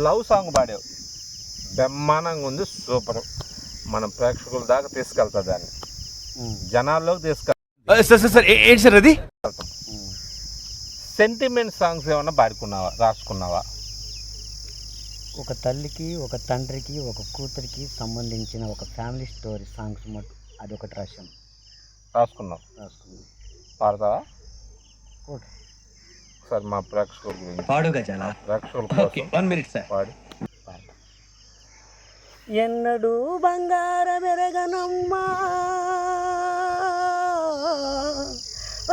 Love song పాడావు, బ్రహ్మాండంగా ఉంది, super. మన ప్రేక్షకుల దాకా తీసుకెళ్తా, దాన్ని జనాల్లోకి సార్ ఏంటి సార్ అది? సెంటిమెంట్ సాంగ్స్ ఏమన్నా పాడుకున్నావా, రాసుకున్నావా? ఒక తల్లికి, ఒక తండ్రికి, ఒక కూతురికి సంబంధించిన ఒక ఫ్యామిలీ స్టోరీ సాంగ్స్ అదొకటి రాసుకున్నావు. పాడతావా? ఒకసారి మా ప్రేక్షకుల గురించి పాడుగా చాలా ప్రేక్షకుల కోసం 1 minute సార్. పాడు. ఎన్నడూ బంగారం ఎరగనమ్మా,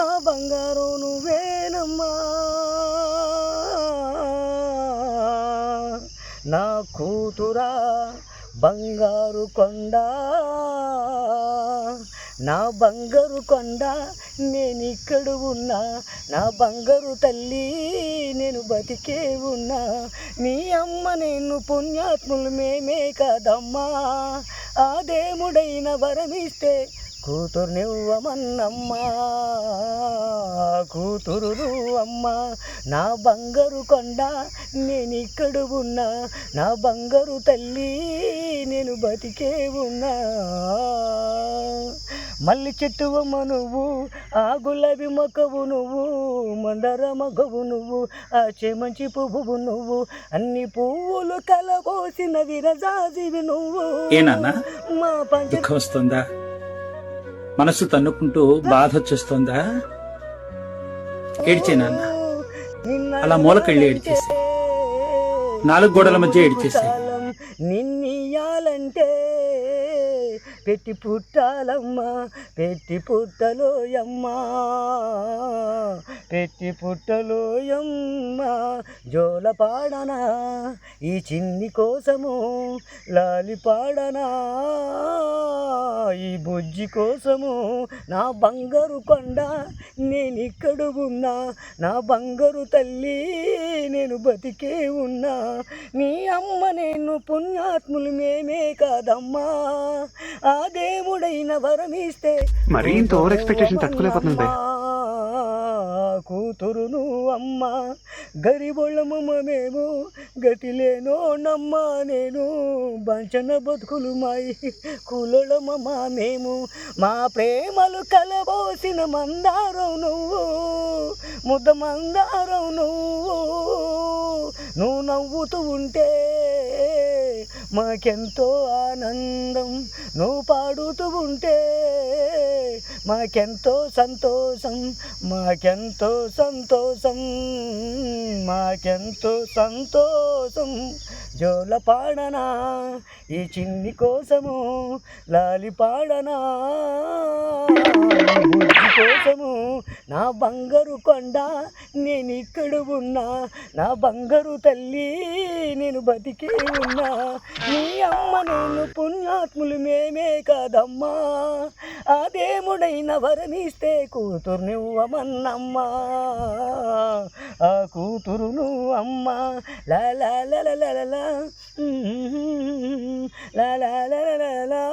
ఆ బంగారం నువ్వేనమ్మా, నా కూతురా బంగారు కొండ, నా బంగారు కొండ, నేను ఇక్కడ ఉన్నా, నా బంగారు తల్లి నేను బతికే ఉన్నా, నీ అమ్మ నేను పుణ్యాత్ములు మేమే కాదమ్మా, ఆ దేవుడైన వరమిస్తే కూతురు నువ్వమన్నమ్మా, కూతురు నువ్వమ్మా, నా బంగారు కొండ నేను ఇక్కడ ఉన్నా, నా బంగారు తల్లి నేను బతికే ఉన్నా. మల్లి చెట్టువమ్మ నువ్వు, ఆ గులాబీ మొక్కవు నువ్వు, మందార మగవు నువ్వు, ఆ చేమంచి పువ్వు నువ్వు, అన్ని పువ్వులు కలబోసిన విరజాజివి నువ్వు. ఏనన్నా మా దుఃఖం వస్తుందా? మనసు తన్నుకుంటూ బాధ వచ్చేస్తుందా? ఏడ్చేనన్నా, అలా మూలకెళ్ళి ఏడ్చేసి 4 గోడల మధ్య ఏడ్చేసి. నిన్నీయాలంటే పెట్టి పుట్టాలమ్మా, పెట్టి పుట్టలోయమ్మా, పెట్టి పుట్టలోయమ్మా, జోల పాడనా ఈ చిన్ని కోసము, లాలి పాడనా ఈ బుజ్జి కోసము, నా బంగారు కొండ నేను ఇక్కడ ఉన్నా, నా బంగారు తల్లి నేను బతికే ఉన్నా, నీ అమ్మ నేను పుణ్యాత్ములు మేమే కాదమ్మా, ఆ దేవుడైన వరమిస్తే మరి ఇంత ఓవర్ ఎక్స్పెక్టేషన్ తట్టుకోలేకపోతుంది. కూతురును అమ్మ, గరిబొళ్ళము మేము, గతిలేనో నమ్మా నేను, బంచన బతుకులు మాయి కులమమ్మా మేము, మా ప్రేమలు కలబోసిన మందారం నువ్వు, ముద్ద మందారం నువ్వు, నువ్వు నవ్వుతూ ఉంటే మాకెంతో ఆనందం, నువ్వు పాడుతూ ఉంటే మాకెంతో సంతోషం, మాకెంతో సంతోషం, మాకెంతో సంతోషం, జోల పాడనా ఈ చిన్ని కోసము, లాలి పాడనా బుజ్జి కోసము, నా బంగారు కొండ నేను ఇక్కడ ఉన్నా, నా బంగారు తల్లి నేను బతికే ఉన్నా, నీ అమ్మ నేను పుణ్యాత్ములు మేమే కాదమ్మా, ఆ దేవుడైన వరమిస్తే కూతురు నువ్వమన్నమ్మా, ఆ కూతురు నువ్వమ్మా, లా లా లా లా లా లా లా లా లా లా లా లా